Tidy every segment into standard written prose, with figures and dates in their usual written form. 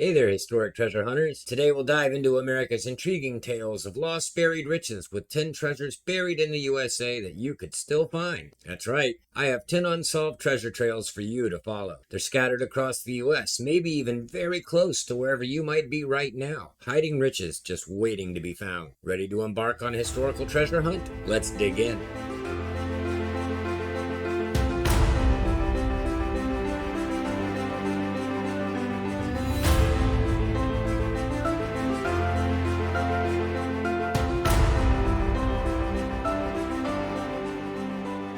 Hey there, historic treasure hunters. Today we'll dive into America's intriguing tales of lost buried riches with 10 treasures buried in the USA that you could still find. That's right, I have 10 unsolved treasure trails for you to follow. They're scattered across the US, maybe even very close to wherever you might be right now. Hiding riches just waiting to be found. Ready to embark on a historical treasure hunt? Let's dig in.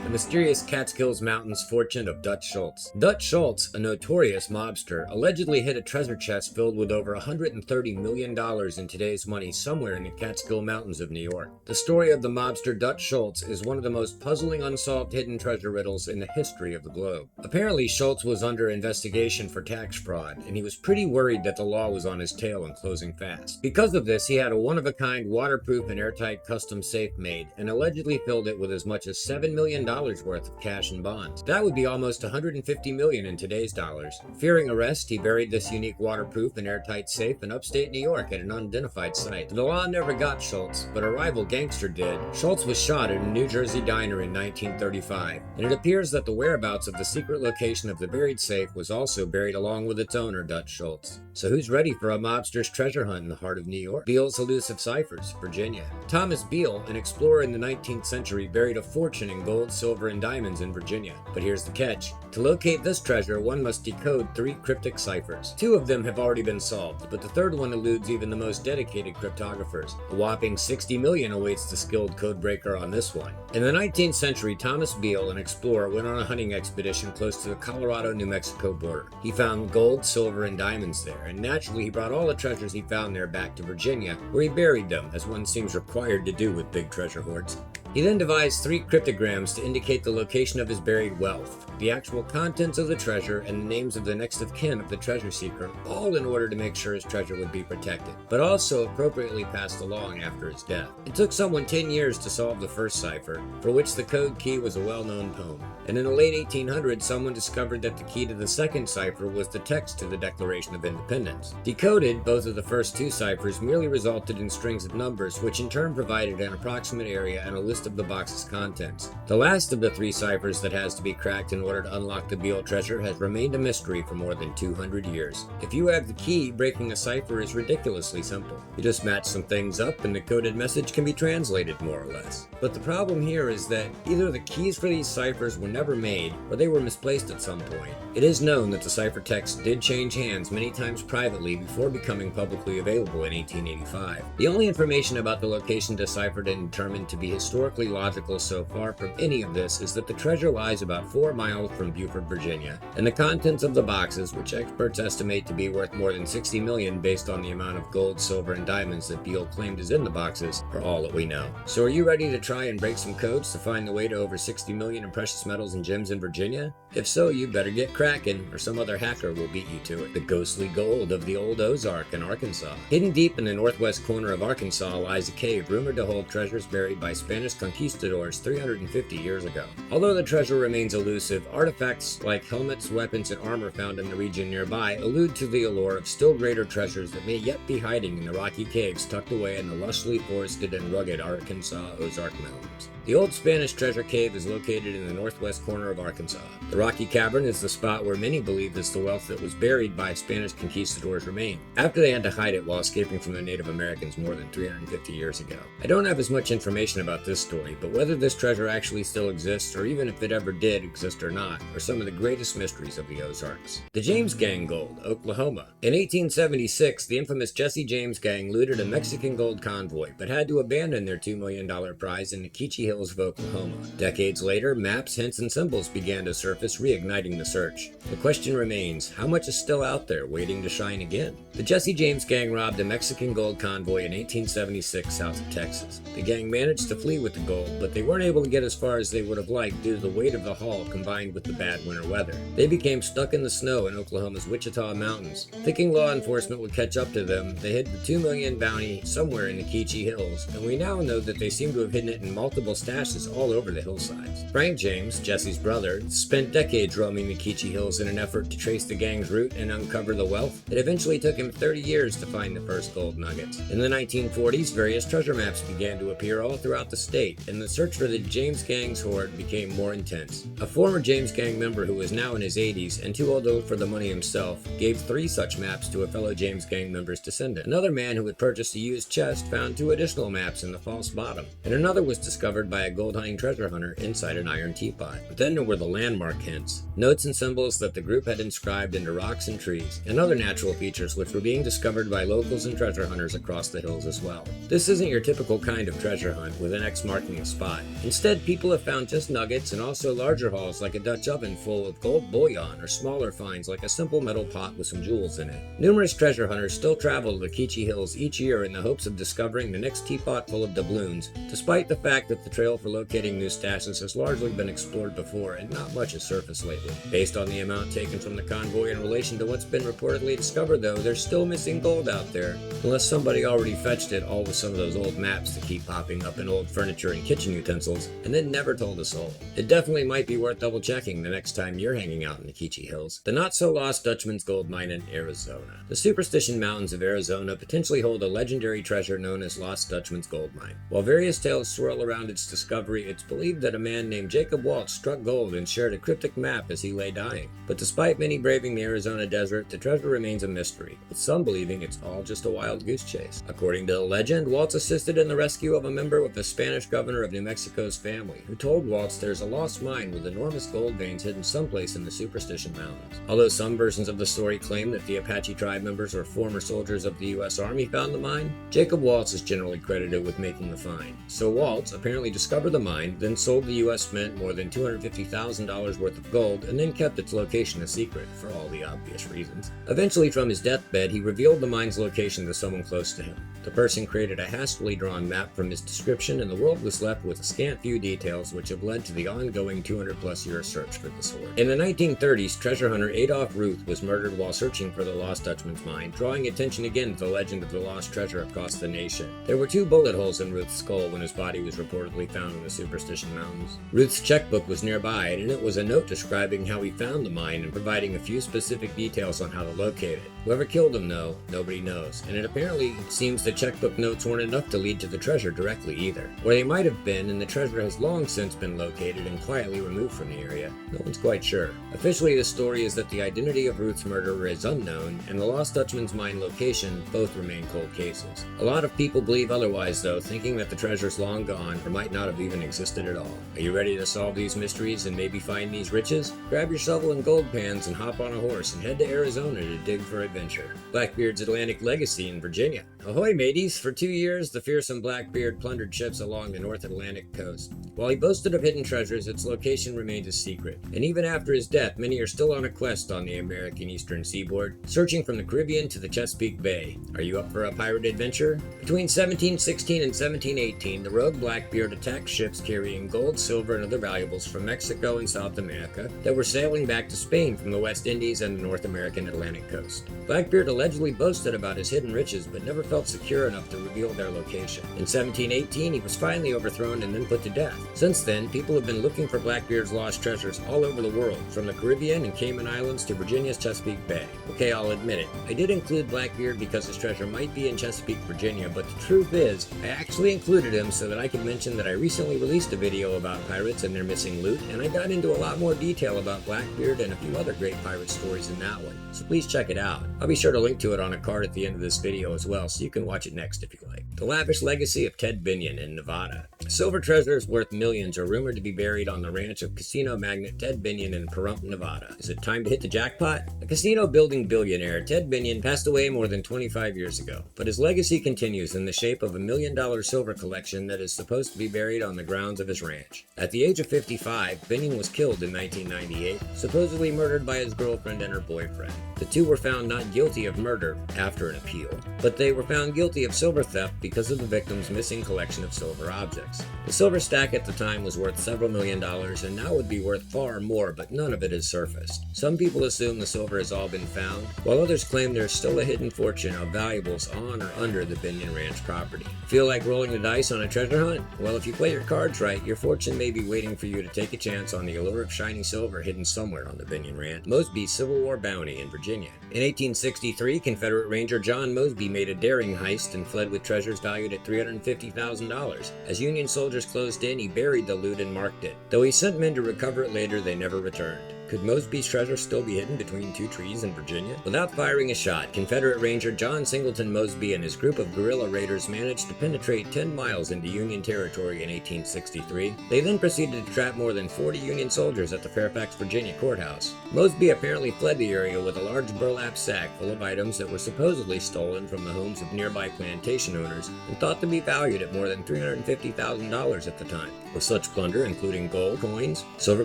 The mysterious Catskills Mountains fortune of Dutch Schultz. Dutch Schultz, a notorious mobster, allegedly hid a treasure chest filled with over $130 million in today's money somewhere in the Catskill Mountains of New York. The story of the mobster Dutch Schultz is one of the most puzzling unsolved hidden treasure riddles in the history of the globe. Apparently, Schultz was under investigation for tax fraud, and he was pretty worried that the law was on his tail and closing fast. Because of this, he had a one-of-a-kind waterproof and airtight custom safe made, and allegedly filled it with as much as $7 million worth of cash and bonds. That would be almost $150 million in today's dollars. Fearing arrest, he buried this unique waterproof and airtight safe in upstate New York at an unidentified site. The law never got Schultz, but a rival gangster did. Schultz was shot at a New Jersey diner in 1935, and it appears that the whereabouts of the secret location of the buried safe was also buried along with its owner, Dutch Schultz. So who's ready for a mobster's treasure hunt in the heart of New York? Beale's Elusive Ciphers, Virginia. Thomas Beale, an explorer in the 19th century, buried a fortune in gold, silver, and diamonds in Virginia. But here's the catch. To locate this treasure, one must decode 3 cryptic ciphers. 2 of them have already been solved, but the third one eludes even the most dedicated cryptographers. A whopping $60 million awaits the skilled codebreaker on this one. In the 19th century, Thomas Beale, an explorer, went on a hunting expedition close to the Colorado-New Mexico border. He found gold, silver, and diamonds there, and naturally he brought all the treasures he found there back to Virginia, where he buried them, as one seems required to do with big treasure hoards. He then devised 3 cryptograms to indicate the location of his buried wealth, the actual contents of the treasure, and the names of the next of kin of the treasure seeker, all in order to make sure his treasure would be protected, but also appropriately passed along after his death. It took someone 10 years to solve the first cipher, for which the code key was a well-known poem. And in the late 1800s, someone discovered that the key to the second cipher was the text to the Declaration of Independence. Decoded, both of the first 2 ciphers merely resulted in strings of numbers, which in turn provided an approximate area and a list of the box's contents. The last of the 3 ciphers that has to be cracked in order to unlock the Beale treasure has remained a mystery for more than 200 years. If you have the key, breaking a cipher is ridiculously simple. You just match some things up and the coded message can be translated more or less. But the problem here is that either the keys for these ciphers were never made or they were misplaced at some point. It is known that the ciphertext did change hands many times privately before becoming publicly available in 1885. The only information about the location deciphered and determined to be historically logical so far from any of this is that the treasure lies about 4 miles from Beaufort, Virginia, and the contents of the boxes, which experts estimate to be worth more than $60 million based on the amount of gold, silver, and diamonds that Beale claimed is in the boxes, are all that we know. So are you ready to try and break some codes to find the way to over $60 million in precious metals and gems in Virginia? If so, you better get cracking, or some other hacker will beat you to it. The ghostly gold of the old Ozark in Arkansas. Hidden deep in the northwest corner of Arkansas lies a cave rumored to hold treasures buried by Spanish conquistadors 350 years ago. Although the treasure remains elusive, artifacts like helmets, weapons, and armor found in the region nearby allude to the allure of still greater treasures that may yet be hiding in the rocky caves tucked away in the lushly forested and rugged Arkansas Ozark Mountains. The old Spanish treasure cave is located in the northwest corner of Arkansas. The rocky cavern is the spot where many believe is the wealth that was buried by Spanish conquistadors remained, after they had to hide it while escaping from the Native Americans more than 350 years ago. I don't have as much information about this story, but whether this treasure actually still exists, or even if it ever did exist or not, are some of the greatest mysteries of the Ozarks. The James Gang Gold, Oklahoma. In 1876, the infamous Jesse James Gang looted a Mexican gold convoy, but had to abandon their $2 million prize in the Keechee Hills of Oklahoma. Decades later, maps, hints, and symbols began to surface, reigniting the search. The question remains, how much is still out there waiting to shine again? The Jesse James Gang robbed a Mexican gold convoy in 1876 south of Texas. The gang managed to flee with the gold, but they weren't able to get as far as they would have liked due to the weight of the haul combined with the bad winter weather. They became stuck in the snow in Oklahoma's Wichita Mountains. Thinking law enforcement would catch up to them, they hid the $2 million bounty somewhere in the Keechee Hills, and we now know that they seem to have hidden it in multiple stashes all over the hillsides. Frank James, Jesse's brother, spent decades roaming the Keechee Hills in an effort to trace the gang's route and uncover the wealth. It eventually took him 30 years to find the first gold nuggets. In the 1940s, various treasure maps began to appear all throughout the state, and the search for the James Gang's hoard became more intense. A former James Gang member who was now in his 80s and too old for the money himself gave 3 such maps to a fellow James Gang member's descendant. Another man who had purchased a used chest found 2 additional maps in the false bottom, and another was discovered by a gold-hunting treasure hunter inside an iron teapot. But then there were the landmark hints, notes and symbols that the group had inscribed into rocks and trees, and other natural features which were being discovered by locals and treasure hunters across the hills as well. This isn't your typical kind of treasure hunt with an X marking a spot. Instead, people have found just nuggets and also larger hauls like a Dutch oven full of gold bullion or smaller finds like a simple metal pot with some jewels in it. Numerous treasure hunters still travel to the Keechee Hills each year in the hopes of discovering the next teapot full of doubloons, despite the fact that the trail for locating new stashes has largely been explored before and not much has surfaced lately. Based on the amount taken from the convoy in relation to what's been reportedly discovered though, there's still missing gold out there, unless somebody already fetched it all with some of those old maps that keep popping up in old furniture and kitchen utensils and then never told a soul. It definitely might be worth double checking the next time you're hanging out in the Keechee Hills. The not-so-lost Dutchman's Gold Mine in Arizona. The Superstition Mountains of Arizona potentially hold a legendary treasure known as Lost Dutchman's Gold Mine. While various tales swirl around its discovery, it's believed that a man named Jacob Waltz struck gold and shared a cryptic map as he lay dying. But despite many braving the Arizona desert, the treasure remains a mystery, with some believing it's all just a wild goose chase. According to the legend, Waltz assisted in the rescue of a member of the Spanish governor of New Mexico's family, who told Waltz there's a lost mine with enormous gold veins hidden someplace in the Superstition Mountains. Although some versions of the story claim that the Apache tribe members or former soldiers of the U.S. Army found the mine, Jacob Waltz is generally credited with making the find. So Waltz apparently discovered the mine, then sold the U.S. Mint more than $250,000 worth of gold, and then kept its location a secret, for all the obvious reasons. Eventually, from his deathbed, he revealed the mine's location to someone close to him. The person created a hastily drawn map from his description, and the world was left with a scant few details which have led to the ongoing 200-plus year search for this hoard. In the 1930s, treasure hunter Adolph Ruth was murdered while searching for the Lost Dutchman's mine, drawing attention again to the legend of the lost treasure across the nation. There were 2 bullet holes in Ruth's skull when his body was reportedly found in the Superstition Mountains. Ruth's checkbook was nearby, and in it was a note describing how he found the mine and providing a few specific details on how to locate it. Whoever killed him, though, nobody knows, and it apparently seems the checkbook notes weren't enough to lead to the treasure directly either. Or they might have been, and the treasure has long since been located and quietly removed from the area. No one's quite sure. Officially, the story is that the identity of Ruth's murderer is unknown, and the Lost Dutchman's mine location both remain cold cases. A lot of people believe otherwise, though, thinking that the treasure's long gone or might not have even existed at all. Are you ready to solve these mysteries and maybe find these riches? Grab your shovel and gold pans and hop on a horse and head to Arizona to dig for adventure. Blackbeard's Atlantic Legacy in Virginia. Ahoy, mateys! For 2 years, the fearsome Blackbeard plundered ships along the North Atlantic coast. While he boasted of hidden treasures, its location remained a secret. And even after his death, many are still on a quest on the American eastern seaboard, searching from the Caribbean to the Chesapeake Bay. Are you up for a pirate adventure? Between 1716 and 1718, the rogue Blackbeard attacked ships carrying gold, silver, and other valuables from Mexico and South America that were sailing back to Spain from the West Indies and the North American Atlantic coast. Blackbeard allegedly boasted about his hidden riches, but never felt secure enough to reveal their location. In 1718, he was finally overthrown and then put to death. Since then, people have been looking for Blackbeard's lost treasures all over the world, from the Caribbean and Cayman Islands to Virginia's Chesapeake Bay. Okay, I'll admit it. I did include Blackbeard because his treasure might be in Chesapeake, Virginia, but the truth is, I actually included him so that I could mention that I recently released a video about pirates and their missing loot, and I got into a lot more detail about Blackbeard and a few other great pirate stories in that one, so please check it out. I'll be sure to link to it on a card at the end of this video as well, so you can watch it next if you like. The lavish legacy of Ted Binion in Nevada. Silver treasures worth millions are rumored to be buried on the ranch of casino magnate Ted Binion in Pahrump, Nevada. Is it time to hit the jackpot? A casino building billionaire, Ted Binion passed away more than 25 years ago, but his legacy continues in the shape of a $1 million silver collection that is supposed to be buried on the grounds of his ranch. At the age of 55, Binion was killed in 1998, supposedly murdered by his girlfriend and her boyfriend. The two were found not guilty of murder after an appeal, but they were found guilty of silver theft because of the victim's missing collection of silver objects. metals. The silver stack at the time was worth several $1,000,000 and now would be worth far more, but none of it has surfaced. Some people assume the silver has all been found, while others claim there's still a hidden fortune of valuables on or under the Binion Ranch property. Feel like rolling the dice on a treasure hunt? Well, if you play your cards right, your fortune may be waiting for you to take a chance on the allure of shiny silver hidden somewhere on the Binion Ranch. Mosby's Civil War bounty in Virginia. In 1863, Confederate Ranger John Mosby made a daring heist and fled with treasures valued at $350,000. As Union soldiers closed in, he buried the loot and marked it. Though he sent men to recover it later, they never returned. Could Mosby's treasure still be hidden between two trees in Virginia? Without firing a shot, Confederate Ranger John Singleton Mosby and his group of guerrilla raiders managed to penetrate 10 miles into Union territory in 1863. They then proceeded to trap more than 40 Union soldiers at the Fairfax, Virginia courthouse. Mosby apparently fled the area with a large burlap sack full of items that were supposedly stolen from the homes of nearby plantation owners and thought to be valued at more than $350,000 at the time. With such plunder, including gold coins, silver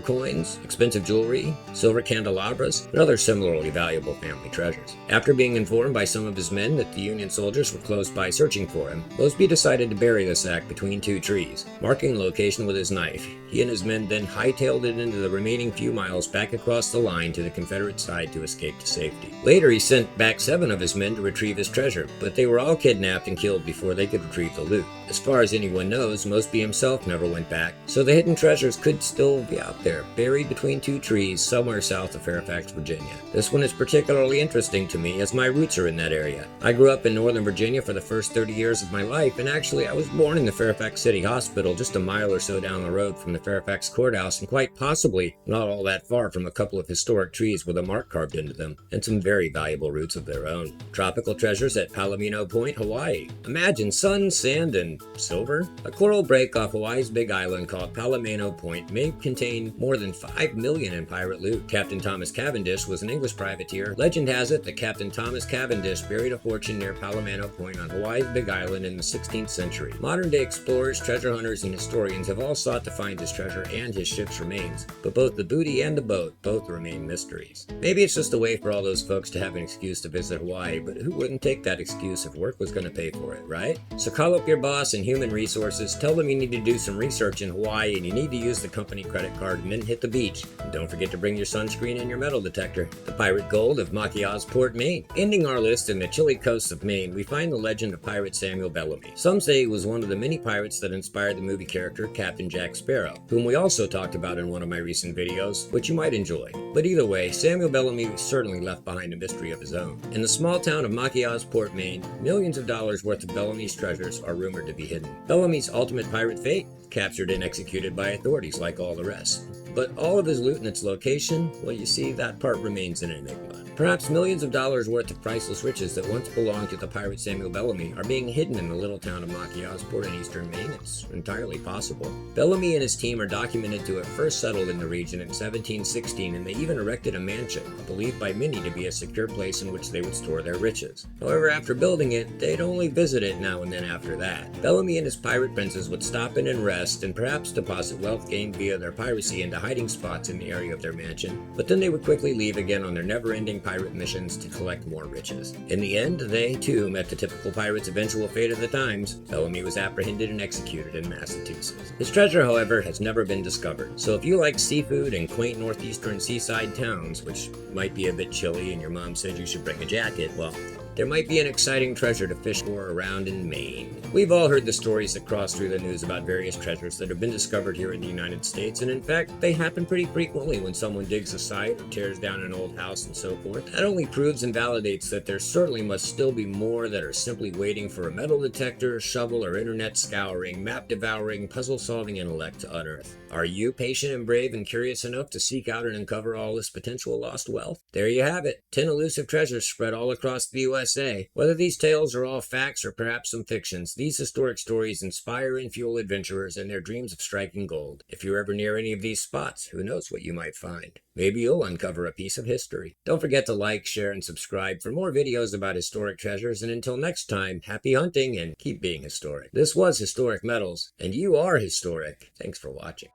coins, expensive jewelry, silver candelabras, and other similarly valuable family treasures. After being informed by some of his men that the Union soldiers were close by searching for him, Mosby decided to bury the sack between two trees. Marking the location with his knife, he and his men then hightailed it into the remaining few miles back across the line to the Confederate side to escape to safety. Later, he sent back 7 of his men to retrieve his treasure, but they were all kidnapped and killed before they could retrieve the loot. As far as anyone knows, Mosby himself never went back, so the hidden treasures could still be out there, buried between two trees somewhere south of Fairfax, Virginia. This one is particularly interesting to me as my roots are in that area. I grew up in Northern Virginia for the first 30 years of my life, and actually I was born in the Fairfax City Hospital just a mile or so down the road from the Fairfax Courthouse, and quite possibly not all that far from a couple of historic trees with a mark carved into them, and some very valuable roots of their own. Tropical treasures at Palomino Point, Hawaii. Imagine sun, sand, and silver? A coral break off Hawaii's Big Island called Palomino Point may contain more than $5 million in pirate loot. Captain Thomas Cavendish was an English privateer. Legend has it that Captain Thomas Cavendish buried a fortune near Palomino Point on Hawaii's Big Island in the 16th century. Modern-day explorers, treasure hunters, and historians have all sought to find his treasure and his ship's remains, but both the booty and the boat both remain mysteries. Maybe it's just a way for all those folks to have an excuse to visit Hawaii, but who wouldn't take that excuse if work was going to pay for it, right? So call up your boss in human resources, tell them you need to do some research in Hawaii and you need to use the company credit card, and then hit the beach. And don't forget to bring your sunscreen and your metal detector. The pirate gold of Machiasport, Maine. Ending our list in the chilly coasts of Maine, we find the legend of pirate Samuel Bellamy. Some say he was one of the many pirates that inspired the movie character Captain Jack Sparrow, whom we also talked about in one of my recent videos, which you might enjoy. But either way, Samuel Bellamy certainly left behind a mystery of his own. In the small town of Machiasport, Maine, millions of dollars worth of Bellamy's treasures are rumored to be hidden. Bellamy's ultimate pirate fate? Captured and executed by authorities like all the rest. But all of his loot and its location, well, you see, that part remains an enigma. Perhaps millions of dollars worth of priceless riches that once belonged to the pirate Samuel Bellamy are being hidden in the little town of Machiasport in eastern Maine. It's entirely possible. Bellamy and his team are documented to have first settled in the region in 1716, and they even erected a mansion, believed by many to be a secure place in which they would store their riches. However, after building it, they'd only visit it now and then after that. Bellamy and his pirate princes would stop in and rest, and perhaps deposit wealth gained via their piracy into hiding spots in the area of their mansion, but then they would quickly leave again on their never-ending pirate missions to collect more riches. In the end, they too met the typical pirate's eventual fate of the times. Bellamy was apprehended and executed in Massachusetts. His treasure, however, has never been discovered. So if you like seafood and quaint northeastern seaside towns, which might be a bit chilly and your mom said you should bring a jacket, well, there might be an exciting treasure to fish for around in Maine. We've all heard the stories that cross through the news about various treasures that have been discovered here in the United States, and in fact, they happen pretty frequently when someone digs a site or tears down an old house and so forth. That only proves and validates that there certainly must still be more that are simply waiting for a metal detector, shovel, or internet scouring, map devouring, puzzle solving intellect to unearth. Are you patient and brave and curious enough to seek out and uncover all this potential lost wealth? There you have it, 10 elusive treasures spread all across the USA. Whether these tales are all facts or perhaps some fictions, these historic stories inspire and fuel adventurers in their dreams of striking gold. If you're ever near any of these spots, who knows what you might find? Maybe you'll uncover a piece of history. Don't forget to like, share, and subscribe for more videos about historic treasures, and until next time, happy hunting and keep being historic. This was Historic Metals, and you are historic. Thanks for watching.